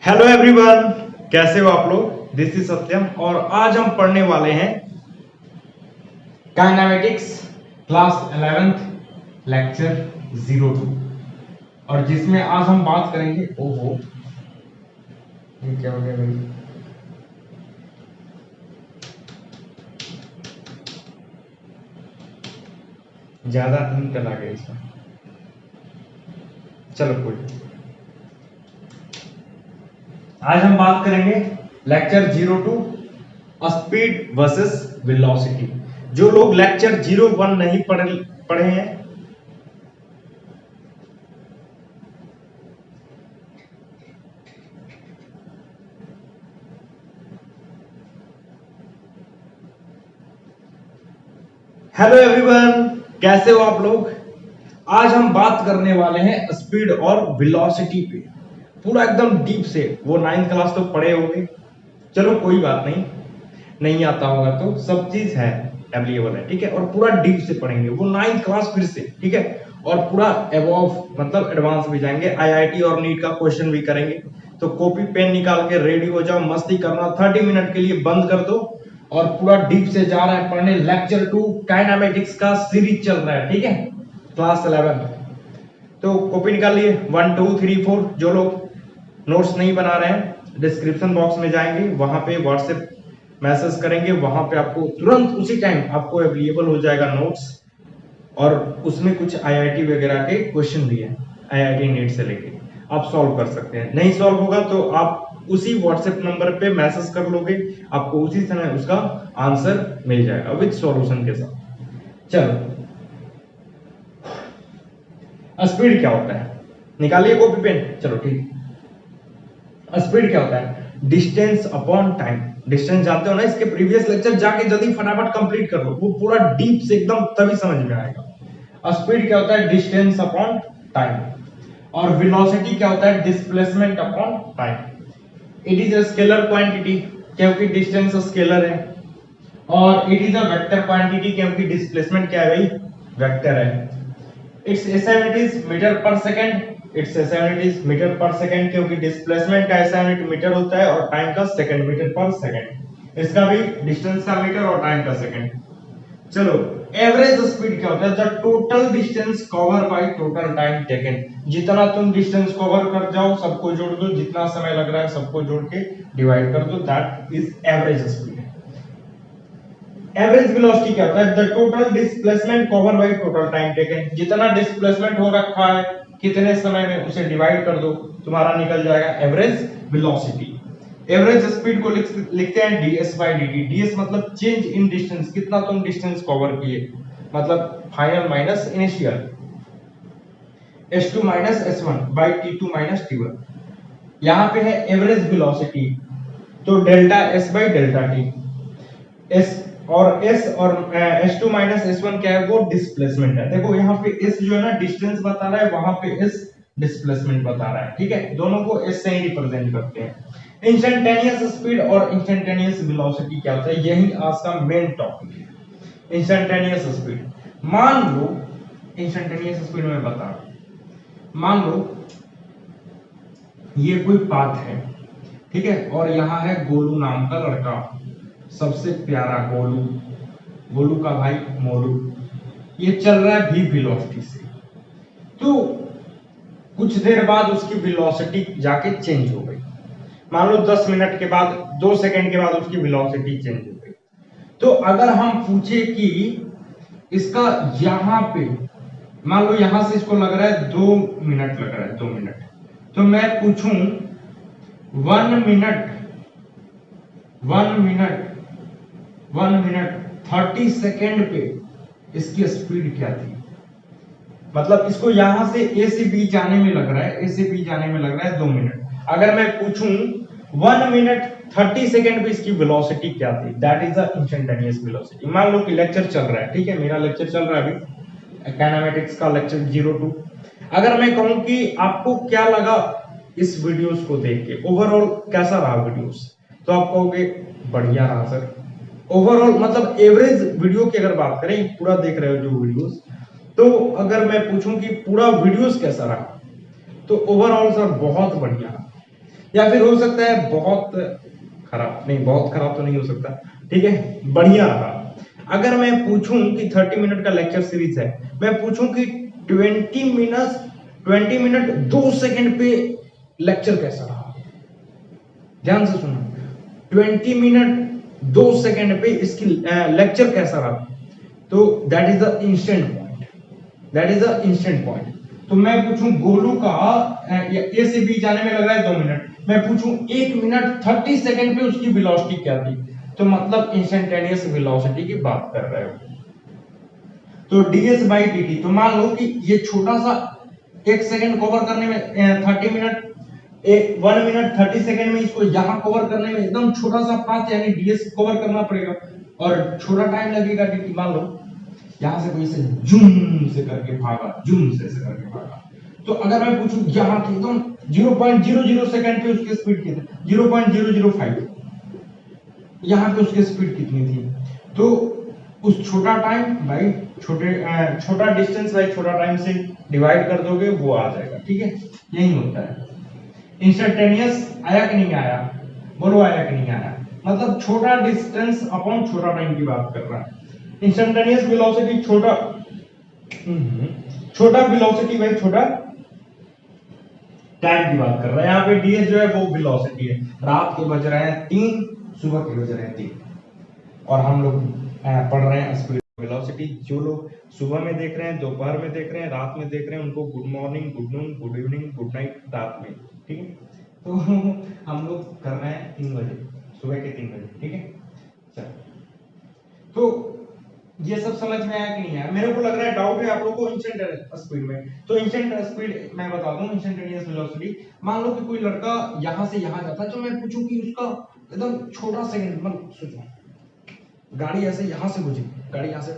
Hello everyone, कैसे हो आप लोग। दिस इज सत्यम और आज हम पढ़ने वाले हैं काइनेमेटिक्स क्लास 11th लेक्चर 02 और जिसमें आज हम बात करेंगे। ओहो, ये क्या हो गया भाई। ज्यादा इंक लगा गया इसमें। चलो कोई, आज हम बात करेंगे लेक्चर 02 स्पीड वर्सेस वेलोसिटी। जो लोग लेक्चर 01 नहीं पढ़े हैं, हेलो एवरीवन, कैसे हो आप लोग। आज हम बात करने वाले हैं स्पीड और वेलोसिटी पे, पूरा एकदम डीप से। वो 9th क्लास तो पढ़े होंगे, चलो कोई बात नहीं, नहीं आता होगा तो सब चीज है अवेलेबल है, ठीक है। और पूरा डीप से पढ़ेंगे वो 9th क्लास फिर से, ठीक है। और पूरा एवॉव मतलब एडवांस भी जाएंगे, आईआईटी और नीट का क्वेश्चन भी करेंगे। तो कॉपी पेन निकाल के रेडी हो जाओ, मस्ती करना। 30 मिनट के लिए बंद कर दो और पूरा डीप से जा रहा है पढ़ने। लेक्चर 2 काइनेमेटिक्स का सीरीज चल रहा है, ठीक है, क्लास 11। तो कॉपी निकाल लिए 1 2 3 4। जो लोग नोट्स नहीं बना रहे हैं, डिस्क्रिप्शन बॉक्स में जाएंगे, वहां पे व्हाट्सएप मैसेज करेंगे, वहां पे आपको तुरंत उसी टाइम आपको अवेलेबल हो जाएगा नोट्स। और उसमें कुछ आईआईटी वगैरह के क्वेश्चन भी है, आईआईटी नीट से लेके आप सॉल्व कर सकते हैं। नहीं सॉल्व होगा तो आप उसी व्हाट्सएप नंबर पे मैसेज कर लोगे, आपको उसी समय उसका आंसर मिल जाएगा विद सॉल्यूशन के साथ। चलो, स्पीड क्या होता है, निकालिए कॉपी पेन। चलो ठीक, स्पीड क्या होता है, डिस्टेंस अपॉन टाइम। डिस्टेंस जानते हो ना, इसके प्रीवियस लेक्चर जाके जल्दी फटाफट कंप्लीट कर लो, वो पूरा डीप से एकदम तभी समझ में आएगा। स्पीड क्या होता है, डिस्टेंस अपॉन टाइम। और वेलोसिटी क्या होता है, displacement upon time. It is a scalar quantity क्योंकि डिस्टेंस स्केलर है, और it is a vector quantity क्योंकि डिस्प्लेसमेंट क्या है भाई, वेक्टर है। It's SI unit metre per second, it's SI unit metre per second क्योंकि डिस्प्लेसमेंट का SI यूनिट मीटर होता है और टाइम का सेकंड, मीटर पर सेकंड। इसका भी डिस्टेंस का मीटर और टाइम का सेकंड। चलो, एवरेज स्पीड क्या होता है, the total distance cover by total time taken. जितना तुम डिस्टेंस कवर कर जाओ सबको जोड़ दो, जितना समय लग रहा है सबको जोड़ के डिवाइड कर दो, that is average speed. Average velocity क्या होता है, the total displacement cover by total time taken. जितना डिस्प्लेसमेंट हो रखा है कितने समय में उसे डिवाइड कर दो, तुम्हारा निकल जाएगा एवरेज वेलोसिटी। एवरेज स्पीड को लिखते हैं ds by dt। ds मतलब चेंज इन डिस्टेंस, कितना तुम डिस्टेंस कवर किए, मतलब final minus initial. s2 minus s1 by t2 minus t1। यहां पे है एवरेज वेलोसिटी, तो delta s by delta t। s और s और s2 माइनस s1 क्या है, वो डिस्प्लेसमेंट है। देखो यहाँ पे s जो है ना डिस्टेंस बता रहा है, वहां पे s डिस्प्लेसमेंट बता रहा है, ठीक है। दोनों को s से ही रिप्रेजेंट करते हैं। इंस्टेंटेनियस स्पीड और इंस्टेंटेनियस वेलोसिटी क्या होता है, यही आज का मेन टॉपिक है, इंस्टेंटेनियस स्पीड। मान लो, इंस्टेंटेनियस स्पीड में बता, मान लो ये कोई पाथ है, ठीक है, और यहाँ है गोलू नाम का लड़का, सबसे प्यारा गोलू, गोलू का भाई मोलू। ये चल रहा है v वेलोसिटी से, तो कुछ देर बाद उसकी वेलोसिटी जाके चेंज हो गई। मान लो 10 मिनट के बाद, 2 सेकंड के बाद उसकी वेलोसिटी चेंज हो गई। तो अगर हम पूछे कि इसका यहां पे, मान लो यहां से इसको लग रहा है 2 मिनट लग रहा है, 2 मिनट, तो मैं पूछूं 1 मिनट 30 सेकेंड पे इसकी स्पीड क्या थी। मतलब इसको यहां से ए से बी जाने में लग रहा है, ए से बी जाने में लग रहा है 2 मिनट। अगर मैं पूछूं 1 मिनट 30 सेकेंड पे इसकी वेलोसिटी क्या थी, that is the instantaneous velocity. मान लो कि लेक्चर चल रहा है, ठीक है, मेरा लेक्चर चल रहा है अभी काइनेमेटिक्स का लेक्चर 02। अगर मैं कहूं कि आपको क्या लगा इस वीडियोस को देख के, ओवरऑल कैसा रहा वीडियोस, तो आप कहोगे बढ़िया रहा सर। ओवरऑल मतलब एवरेज वीडियो की अगर बात करें, पूरा देख रहे हो जो वीडियोस, तो अगर मैं पूछूं कि पूरा वीडियोस कैसा रहा, तो ओवरऑल सर बहुत बढ़िया। या फिर हो सकता है बहुत खराब, नहीं बहुत खराब तो नहीं हो सकता, ठीक है, बढ़िया रहा। अगर मैं पूछूं कि 30 मिनट का लेक्चर सीरीज है, मैं पूछूं कि 20 मिनट 2 सेकंड पे लेक्चर कैसा रहा, ध्यान से सुनो, 20 मिनट 2 सेकंड पे इसकी लेक्चर कैसा रहा, तो that is the instant point, that is the instant point. तो मैं पूछूं गोलू का ए से बी जाने में लगा है 2 मिनट, मैं पूछूं 1 मिनट 30 सेकंड पे उसकी वेलोसिटी क्या थी, तो मतलब इंस्टेंटेनियस वेलोसिटी की बात कर रहे हो। तो ds बाई dt, तो मान लो कि ये छोटा सा 1 सेकंड कवर करने में 30 मिनट 1 मिनट 30 सेकंड में इसको यहां कवर करने में एकदम छोटा सा पाथ यानी ds कवर करना पड़ेगा और छोटा टाइम लगेगा dt। मान लो यहां से कोई से जूम से करके भागा, जूम से करके भागा, तो अगर मैं पूछूं यहां की एकदम 0.00 सेकंड पे उसकी स्पीड कितनी, 0.005, यहां पे उसकी स्पीड कितनी थी, तो उस छोटा टाइम भाई छोटा डिस्टेंस भाई छोटा टाइम से डिवाइड कर दोगे वो आ जाएगा, ठीक है, यही होता है। इंस्टेंटेनियस आया कि नहीं आया, बोलो आया कि नहीं आया, मतलब छोटा डिस्टेंस अपॉन छोटा टाइम की बात कर रहा है। इंस्टेंटेनियस वेलोसिटी छोटा वेलोसिटी भाई छोटा टाइम की बात कर रहा है। यहाँ पे ds जो है वो वेलोसिटी है, रात के बज रहे हैं 3, सुबह के बज रहे हैं 3, और हम लोग पढ़ रहे हैं स्पीड वेलोसिटी। जो लोग सुबह में देख रहे हैं, दोपहर में देख रहे हैं, रात में देख रहे हैं, उनको good morning, good noon, good evening, good night रात में, ठीक है। तो हम लोग कर रहे हैं 3 बजे, सुबह के 3 बजे, ठीक है। चलो, तो ये सब समझ में आया कि नहीं आया, मेरे को लग रहा है डाउट है आप लोगों को इंस्टेंटेनियस स्पीड में। तो इंस्टेंट स्पीड मैं बता दूं, इंस्टेंटेनियस वेलोसिटी, मान लो कि कोई लड़का यहां से यहां जाता है, तो मैं पूछूं कि उसका एकदम छोटा सेकंड, मतलब सोचो गाड़ी ऐसे यहां से गुजरी, गाड़ी यहां से,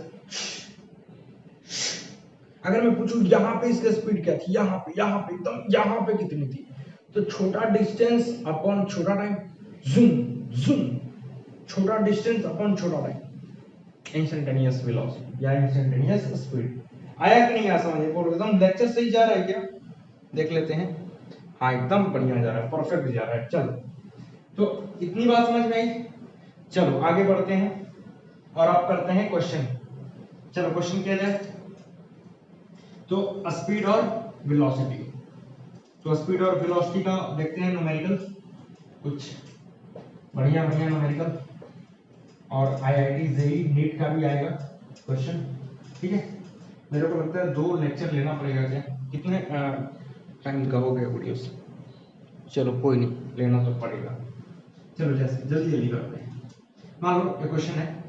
अगर मैं पूछूं यहां पे इसकी स्पीड क्या थी, यहां पे एकदम यहां पे कितनी थी, तो छोटा डिस्टेंस अपॉन छोटा टाइम, जूम जूम, छोटा डिस्टेंस अपॉन छोटा टाइम, इंस्टेंटेनियस वेलोसिटी या इंस्टेंटेनियस स्पीड। आया कि नहीं आया समझ में, बोलो एकदम लेक्चर सही जा रहा है क्या, देख लेते हैं। हाँ एकदम बढ़िया जा रहा है, परफेक्ट जा रहा है। चलो, तो इतनी बात समझ में आई, चलो आगे बढ़ते हैं और आप करते हैं क्वेश्चन। चलो क्वेश्चन किया जाए, तो स्पीड और वेलोसिटी, तो स्पीड और वेलोसिटी का देखते हैं न्यूमेरिकल, कुछ बढ़िया बढ़िया न्यूमेरिकल, और आईआईटी जेईई नीट का भी आएगा क्वेश्चन, ठीक है। मेरे को लगता है 2 लेक्चर लेना पड़ेगा क्या, कितने टाइम का हो गया वीडियोस, चलो कोई नहीं, लेना तो पड़ेगा। चलो जैसे जल्दी जल्दी करते हैं। मान लो एक क्वेश्चन है,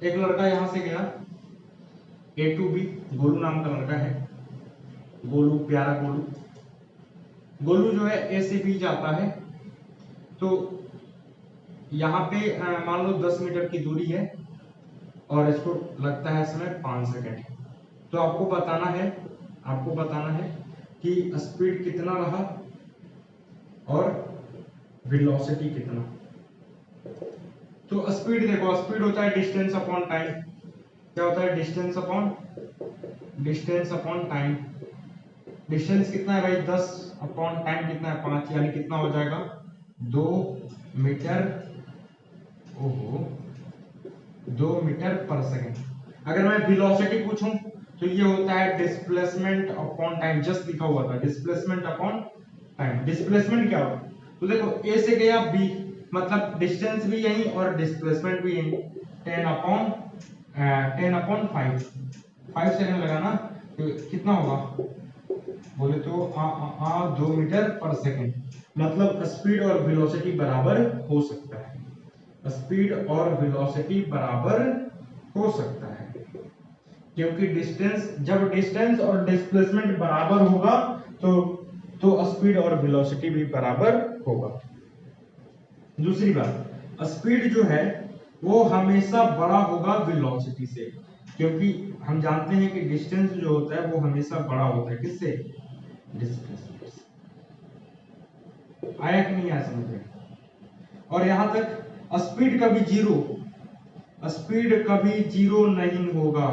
एक लड़का यहां से गया ए टू बी, गोलू नाम का लड़का है, गोलू प्यारा गोलू, गोलू जो है ए से बी जाता है, तो यहाँ पे मान लो 10 मीटर की दूरी है और इसको लगता है समय 5 सेकंड, तो आपको बताना है कि स्पीड कितना रहा और वेलोसिटी कितना। तो स्पीड देखो, स्पीड होता है डिस्टेंस अपॉन टाइम, क्या होता है डिस्टेंस अपॉन टाइम, डिस्टेंस कितना है भाई 10 अपॉन टाइम कितना है 5, यानी कितना हो जाएगा 2 मीटर, ओहो 2 मीटर पर सेकंड। अगर मैं वेलोसिटी पूछूं तो ये होता है डिस्प्लेसमेंट अपॉन टाइम, जस्ट लिखा हुआ था डिस्प्लेसमेंट अपॉन टाइम। डिस्प्लेसमेंट क्या होगा, तो देखो ए से गया बी, मतलब डिस्टेंस भी यही और डिस्प्लेसमेंट भी यही, 10 अपॉन 5 सेकंड लगा ना, तो कितना होगा, बोले तो 2 मीटर पर सेकंड, मतलब स्पीड और वेलोसिटी बराबर हो सकता है, स्पीड और वेलोसिटी बराबर हो सकता है, क्योंकि जब डिस्टेंस और डिस्प्लेसमेंट बराबर होगा तो स्पीड और वेलोसिटी भी बराबर होगा। दूसरी बात, स्पीड जो है वो हमेशा बड़ा होगा वेलोसिटी से, क्योंकि हम जानते हैं कि डिस्टेंस जो होता है वो हमेशा बड़ा होता है, किससे, डिस्प्लेसमेंट से। आया कि नहीं आया समझ में। और यहां तक स्पीड कभी जीरो नहीं होगा,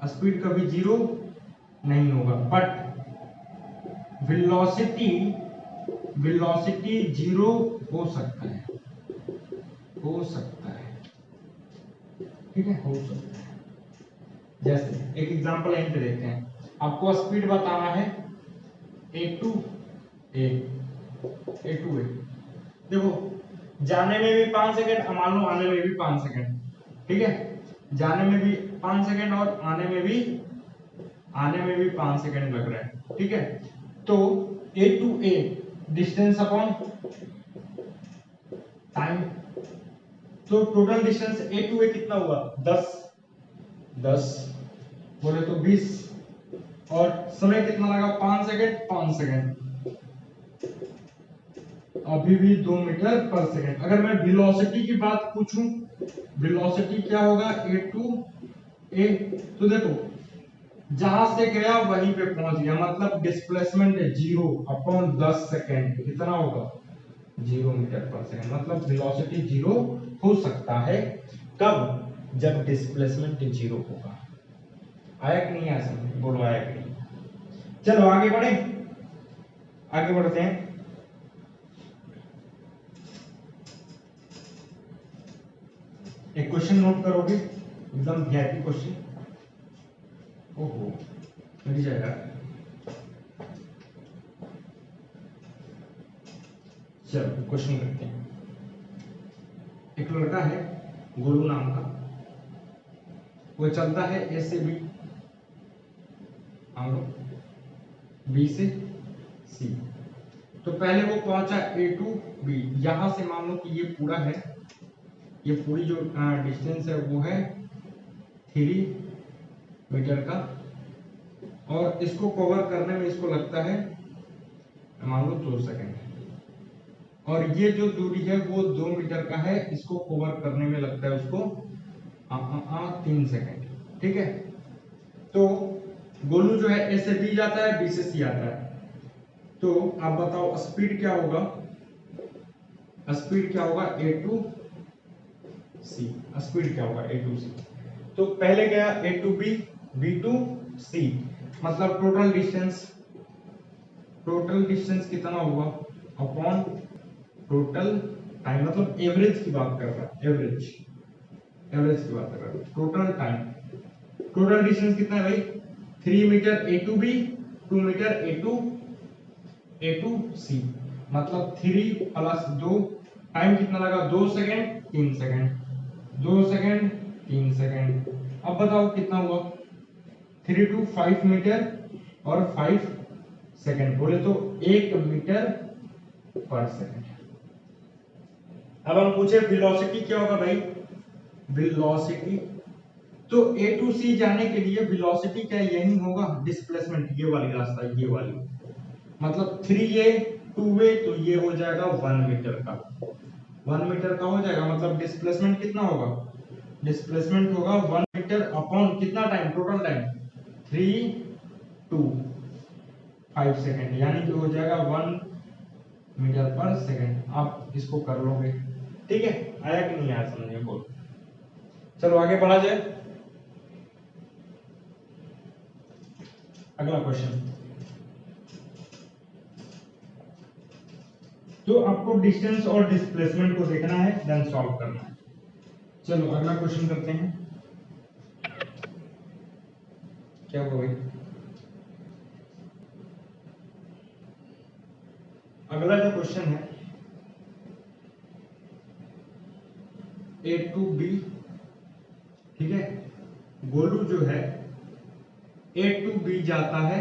स्पीड कभी जीरो नहीं होगा, बट वेलोसिटी वेलोसिटी जीरो हो सकता है, ठीक है, हो सकता है। जैसे एक एग्जांपल यहीं पे देखते हैं, आपको स्पीड बताना है a to a, देखो जाने में भी 5 सेकंड, मान लो आने में भी 5 सेकंड, ठीक है, जाने में भी 5 सेकंड और आने में भी 5 सेकंड लग रहा है, ठीक है। तो a to a distance upon time, तो total distance a to a कितना हुआ 10 बोले तो 20, और समय कितना लगा 5 सेकंड, अभी भी 2 मीटर पर सेकंड। अगर मैं वेलोसिटी की बात पूछूं, वेलोसिटी क्या होगा a to a, तो देखो जहां से गया वहीं पे पहुंच गया, मतलब डिस्प्लेसमेंट जीरो अपॉन 10 सेकंड कितना होगा 0 मीटर पर सेकंड, मतलब वेलोसिटी जीरो हो सकता है। कब? जब डिस्प्लेसमेंट जीरो होगा। आया कि नहीं आया समझ? बोलो आया कि नहीं? चलो आगे बढ़ते हैं। एक क्वेश्चन नोट करोगे, एकदम वीआईपी क्वेश्चन। ओहो मिल जाएगा। चलो क्वेश्चन करते हैं। एक लड़का है गोलू नाम का, वो चलता है ए से बी, हम लोग बी से सी। तो पहले वो पहुंचा ए टू बी, यहां से मान लो कि ये पूरा है, ये पूरी जो डिस्टेंस है वो है 3 मीटर का, और इसको कवर करने में इसको लगता है मान लो 2 सेकंड, और ये जो दूरी है वो 2 मीटर का है, इसको कवर करने में लगता है उसको 3 सेकंड, ठीक है। तो गोलू जो है ए से बी जाता है, बी से सी आता है, तो आप बताओ स्पीड क्या होगा, ए टू सी, स्पीड क्या होगा ए टू सी। तो पहले गया ए to B, B to C, मतलब टोटल डिस्टेंस कितना हुआ अपॉन टोटल टाइम, मतलब एवरेज की बात कर रहा है, एवरेज की बात कर रहा है। टोटल टाइम, टोटल डिस्टेंस कितना है भाई 3 metre A to B, 2 metre A to C, मतलब 3 प्लस 2, टाइम कितना लगा 2 सेकंड 3 सेकंड, 2 सेकंड 3 सेकंड। अब बताओ कितना हुआ 3 to 5 मीटर और 5 सेकंड, बोले तो 1 मीटर पर सेकंड। अब हम पूछे वेलोसिटी क्या होगा भाई, वेलोसिटी तो ए टू सी जाने के लिए वेलोसिटी क्या यही होगा, डिस्प्लेसमेंट, ये वाली रास्ता, ये वाली, मतलब 3a 2a, तो ये हो जाएगा 1 मीटर का, 1 मीटर का हो जाएगा, मतलब डिस्प्लेसमेंट कितना होगा, डिस्प्लेसमेंट होगा 1 मीटर अपॉन कितना time, total time 3 to 5 second, यानी कि हो जाएगा 1 मीटर पर सेकंड। आप इसको कर लोगे, ठीक है। आया कि नहीं आया समझ में? बोलो। चलो आगे बढ़ा जाए, अगला क्वेश्चन। तो आपको डिस्टेंस और डिस्प्लेसमेंट को देखना है, देन सॉल्व करना है। चलो अगला क्वेश्चन करते हैं। क्या हुआ भाई? अगला जो क्वेश्चन है ए टू बी, ठीक है, गोलू जो है ए टू बी जाता है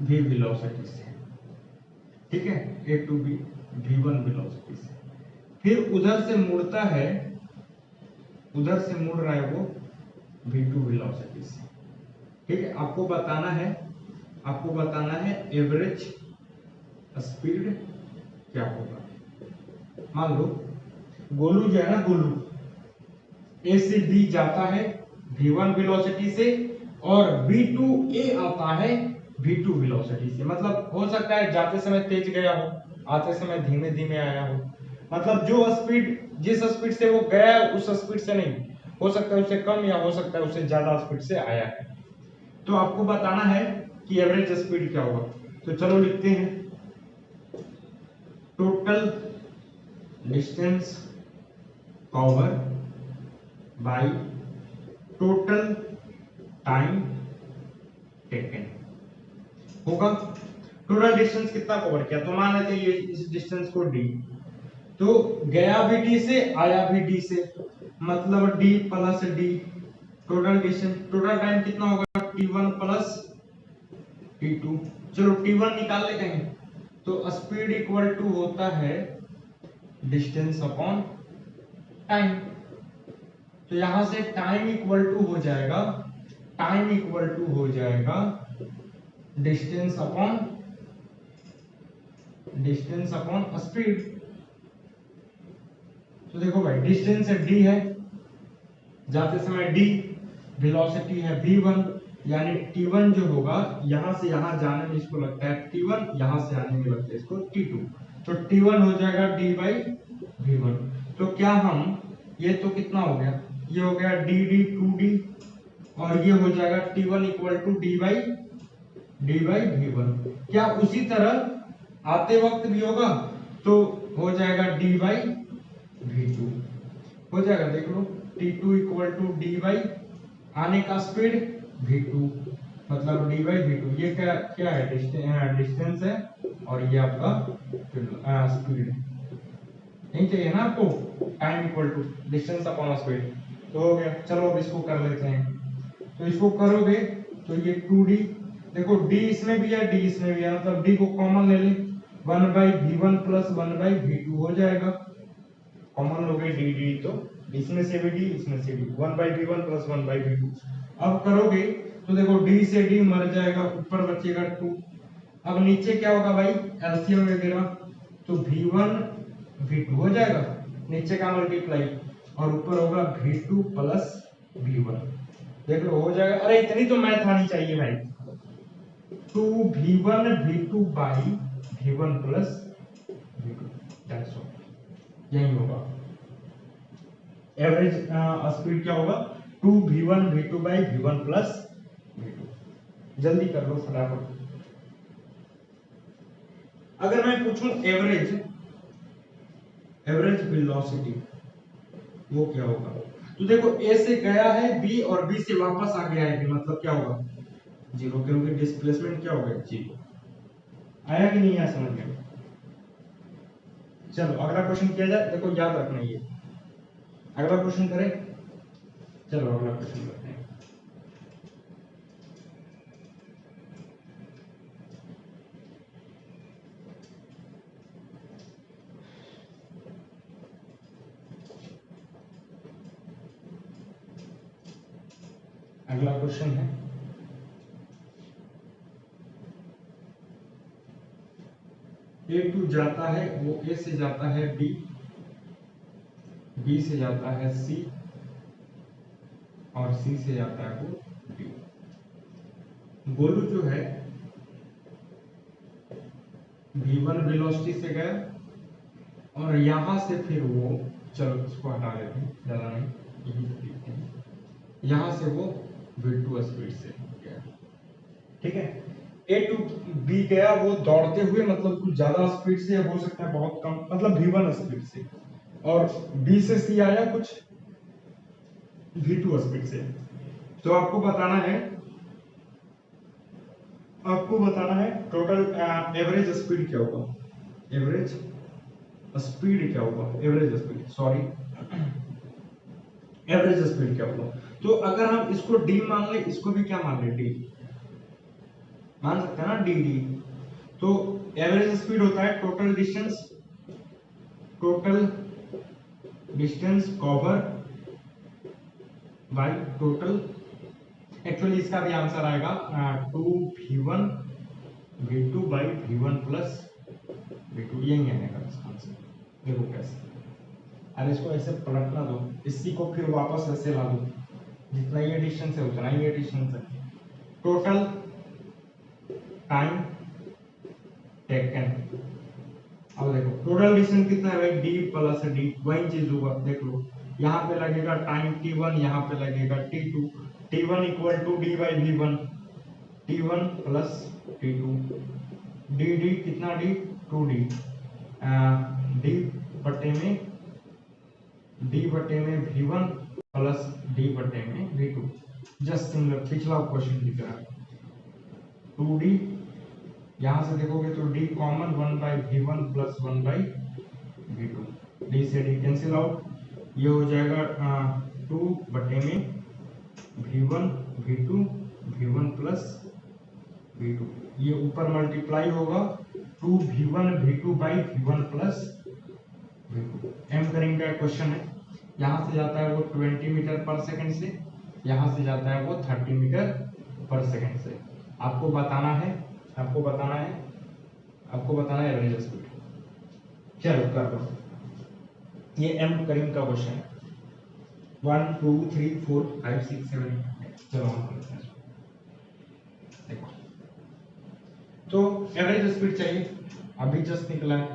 v वेलोसिटी से, ठीक है, ए टू बी v1 वेलोसिटी से, फिर उधर से मुड़ता है, उधर से मुड़ रहा है वो v2 वेलोसिटी से, ठीक है। आपको बताना है एवरेज स्पीड क्या होगा। मान लो गोलू जो है ना, गोलू ए से बी जाता है v1 वेलोसिटी से, और b to a आता है v2 वेलोसिटी से, मतलब हो सकता है जाते समय तेज गया हो, आते समय धीमे धीमे आया हो, मतलब जो स्पीड, जिस स्पीड से वो गया है उस स्पीड से नहीं, हो सकता है उससे कम या हो सकता है उससे ज्यादा स्पीड से आया है। तो आपको बताना है कि एवरेज स्पीड क्या होगा। तो चलो लिखते हैं, total distance cover by total time taken होगा। टोटल डिस्टेंस कितना कवर किया, तो मान लेते हैं ये इस डिस्टेंस को d, तो गया भी d से आया भी d से, मतलब d plus d। Total distance, total time कितना होगा t1 प्लस t2। चलो t1 निकाल ले कहीं, तो स्पीड इक्वल टू होता है डिस्टेंस अपॉन टाइम। तो यहां से टाइम इक्वल टू हो जाएगा, टाइम इक्वल टू हो जाएगा डिस्टेंस अपॉन स्पीड। तो देखो भाई डिस्टेंस d है, जाते समय d, वेलोसिटी है v1, यानी t1 जो होगा यहां से यहां जाने में इसको लगता है t1, यहां से आने में लगता है इसको t2, तो t1 हो जाएगा d बाई v1। तो क्या हम, ये तो कितना हो गया, ये हो गया dd 2d, और ये हो जाएगा t1 equal to d by v1। क्या उसी तरह आते वक्त भी होगा, तो हो जाएगा d बाई v2 हो जाएगा, देख लो t2 equal to D by आने का स्पीड v2, मतलब d बाई v2। ये क्या क्या है, डिस्टेंस है, और ये आपका स्पीड है। नहीं चाहिए ना आपको, time equal to distance upon speed, तो हो गया। चलो अब इसको कर लेते हैं, तो इसको करोगे तो ये 2d, देखो d इसमें भी है d इसमें भी है, मतलब d को कॉमन ले ले, 1 by v1 plus 1 by v2 हो जाएगा। कॉमन हो गई डी डी, तो इसमें से भी डी इसमें से भी, 1 by v1 plus 1 by v2। अब करोगे तो देखो d से d मर जाएगा, ऊपर बचेगा 2। अब नीचे क्या होगा भाई, एलसीएम वगैरह, तो v1 v2 हो जाएगा, नीचे का मल्टीप्लाई, और ऊपर होगा v2 प्लस v1। देख लो हो जाएगा। अरे इतनी तो मैथ आनी चाहिए भाई, 2v1 v2 by v1 plus v2, that's all, यही होगा। एवरेज स्पीड क्या होगा, 2v1 v2 by v1 plus v2। जल्दी कर लो फटाफट। अगर मैं पूछूं एवरेज वेलोसिटी, वो क्या होगा, तो देखो a से गया है b और b से वापस आ गया है b, मतलब क्या होगा, जीरो, क्योंकि डिस्प्लेसमेंट क्या होगा, जीरो। आया कि नहीं आया समझ में। चलो अगला क्वेश्चन किया जाए, देखो याद रखना ये, अगला क्वेश्चन करें। चलो अगला क्वेश्चन करते हैं। अगला क्वेश्चन है, A2 जाता है, वो A से जाता है B, B से जाता है C, और C से जाता है वो D। गोलू जो है V1 वेलोसिटी से गया, और यहां से फिर वो, चलो इसको हटा लेते हैं, ज्यादा नहीं, यही से लिखते हैं, यहां से वो V2 स्पीड से गया, ठीक है। A टू B गया वो दौड़ते हुए, मतलब कुछ ज्यादा स्पीड से, हो सकता है बहुत कम, मतलब V1 स्पीड से, और B से C आया कुछ V2 स्पीड से। तो आपको बताना है टोटल एवरेज स्पीड क्या होगा, एवरेज स्पीड क्या होगा, average speed, sorry, average speed क्या होगा। तो अगर हम इसको d मान ले, इसको भी क्या मान ले, d मान सकते हैं ना, डी डी। तो एवरेज स्पीड होता है total distance cover by total, actually इसका भी आंसर आएगा 2v1 v2 by v1 plus v2, यही आएगा इसका आंसर। देखो कैसे, अरे इसको ऐसे पलटना दो, इसी को फिर वापस ऐसे ला दो, जितना ये डिस्टेंस है उतना ही ये डिस्टेंस है। टोटल टाइम टेकन, अब देखो टोटल डिस्टेंस कितना है भाई, d प्लस d, वही चीज होगा, देख लो यहाँ पे लगेगा टाइम t1, यहाँ पे लगेगा t2, t1 equal to d by v1, t1 प्लस t2, dd कितना d, 2d, डी बटे में V1 प्लस डी बटे में V2। जस्ट सिमिलर पिछला क्वेश्चन की तरह 2D, यहां से देखोगे तो D common 1/V1 plus 1/V2, D से डी कैंसिल आउट, ये हो जाएगा 2 बटे में V1 V2 V1 plus V2, ये ऊपर मल्टीप्लाई होगा 2V1 V2 by V1 plus V2। M करेंगे का क्वेश्चन है, यहाँ से जाता है वो 20 मीटर पर सेकंड से, यहाँ से जाता है वो 30 मीटर पर सेकंड से। आपको बताना है एवरेज स्पीड। चलो कर दो, ये एम करीम का क्वेश्चन है। 1 2 3 4 5 6 7 8। चलो हम करते हैं। देखो तो एवरेज स्पीड चाहिए, अभी जस्ट निकला है।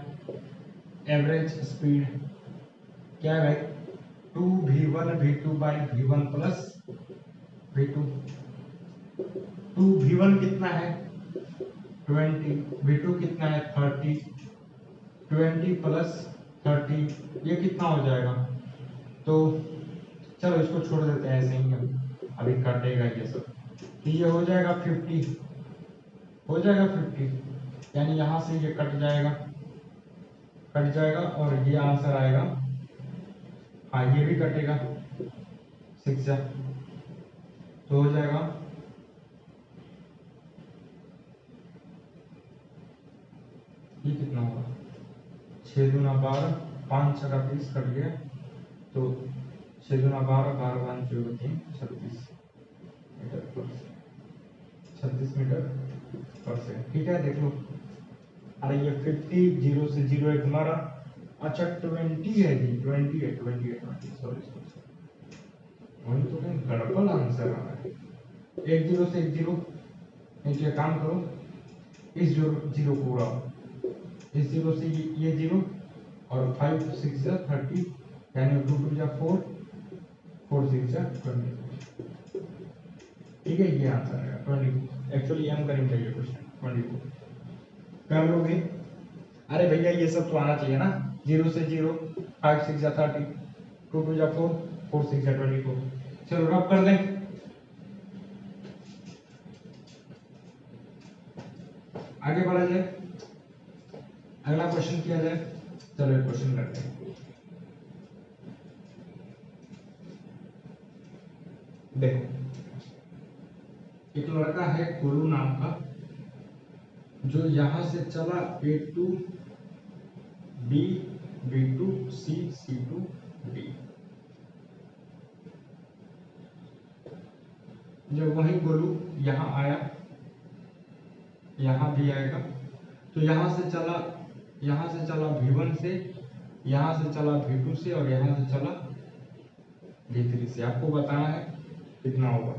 एवरेज स्पीड क्या है भाई? 2V1 V2 by V1 plus V2। 2V1 कितना है 20, V2 कितना है 30, 20 प्लस 30 ये कितना हो जाएगा? तो चलो इसको छोड़ देते हैं ऐसे ही, अभी काटेगा ये सब, तो ये हो जाएगा 50, हो जाएगा 50, यानी यहाँ से ये कट जाएगा और ये आंसर आएगा। हाँ ये भी कटेगा 6 जा, तो हो जाएगा ये कितना होगा 6 दूना 12, 5 छका 30 कट गया, तो 6 दूना 12, 12 5 3 36 metre per second, 36 metre per second. ठीक है देख लो, अरे ये 50 0 से 0 है तुम्हारा, अच्छा 20 है जी, 20 है 20 सॉरी वही तो कहीं गड़बड़ आंसर आ रहा है। 1 0 से 1 0, एक काम करो, इस 0 को उड़ाओ, इस 0 से ये 0 और 5 6 जा 30, यानी 2 2 जा 4, 4 6 जा 20। ठीक है ये आंसर आएगा 20। एक्चुअली हम करेंगे ये क्वेश्चन 24 कर लोगे। अरे भैया ये सब तो आना चाहिए ना, 0 से 0, 5 6 जा 30, 2 2 जा 4, 4 6 जा 24। चलो रब कर दें, आगे बढ़ा जाए, अगला क्वेश्चन किया जाए। चलो एक क्वेश्चन करते हैं। देखो एक लड़का है कोलू नाम का, जो यहां से चला A2 B B2 C C2 D, जब वही गोलू यहां आया, यहां भी आएगा, तो यहां से चला V1 से, यहां से चला V2 से और यहां से चला V3 से। आपको बताना है कितना होगा,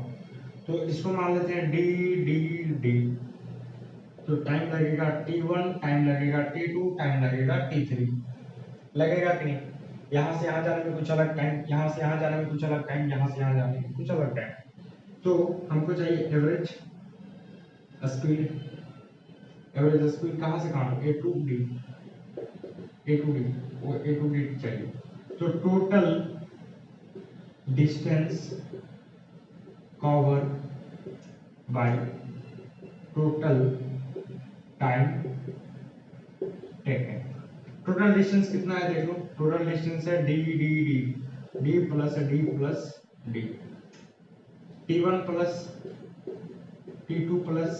तो इसको मान लेते हैं D D D। तो टाइम लगेगा T1, टाइम लगेगा T2, टाइम लगेगा T3, लगेगा कि नहीं? यहाँ से यहाँ जाने में कुछ अलग टाइम, यहाँ से यहाँ जाने में कुछ अलग टाइम, यहाँ से यहाँ जाने में कुछ अलग टाइम। तो हमको चाहिए एवरेज स्पीड। एवरेज स्पीड कहाँ से कहाँ? A2D वो A2D चाहिए। तो total distance cover by total time taken. Total distance कितना है देख लो, टोटल डिस्टेंस है D प्लस D, T1 प्लस T2 प्लस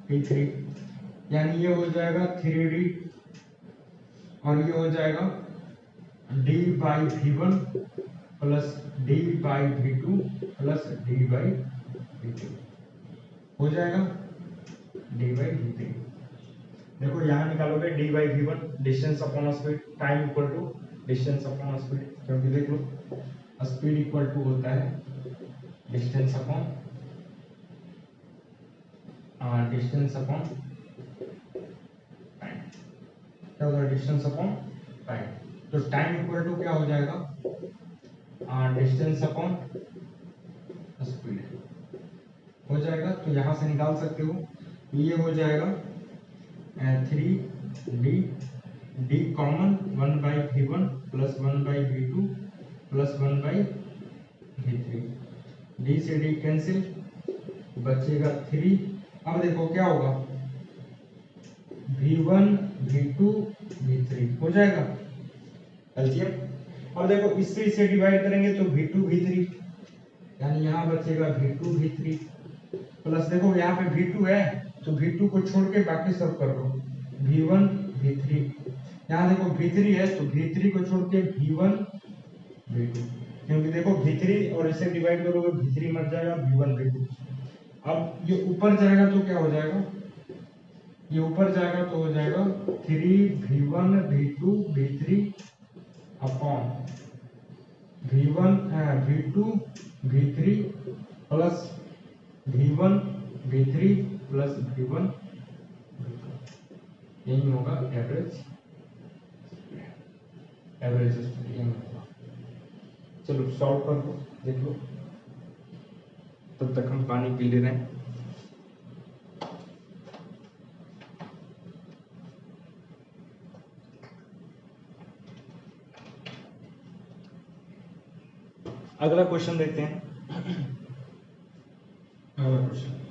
T3, यानी ये हो जाएगा 3D और ये हो जाएगा D by V1 plus D by V2 plus D by V3, हो जाएगा D बाई V3। देखो यहाँ निकालोगे D by V1, distance upon speed, time equal to distance upon speed, क्योंकि देख लो स्पीड इक्वल टू होता है डिस्टेंस अपॉन टाइम। क्या होगा? Distance upon time. तो टाइम इक्वल टू क्या हो जाएगा? डिस्टेंस अपॉन स्पीड हो जाएगा। तो यहां से निकाल सकते हो, ये हो जाएगा 3D D common 1/v1 plus 1/v2 plus 1/v3। D से डी कैंसिल, बचेगा 3। अब देखो क्या होगा, v1 v2 v3 हो जाएगा एलसीएम। अब देखो इससे इसे डिवाइड करेंगे तो v2 v3, यानी यहाँ बचेगा v2 v3 प्लस देखो यहाँ पे v2 है तो v2 को छोड़ के बाकी सब कर दो, v1 v3। यहाँ देखो v3 है तो v3 को छोड़ के v1 v2, क्योंकि देखो v3 और इसे डिवाइड करोगे v3 मर जाएगा, v1 v2। अब ये ऊपर जाएगा तो क्या हो जाएगा, ये ऊपर जाएगा तो हो जाएगा 3v1 v2 v3 upon v1 v2 v3 plus v1 v3 plus v1 यही होगा एवरेज स्पीड यही होगा। चलो सॉल्व कर दो, देख लो, तब तक हम पानी पी ले रहे हैं। अगला क्वेश्चन देखते हैं। अगला क्वेश्चन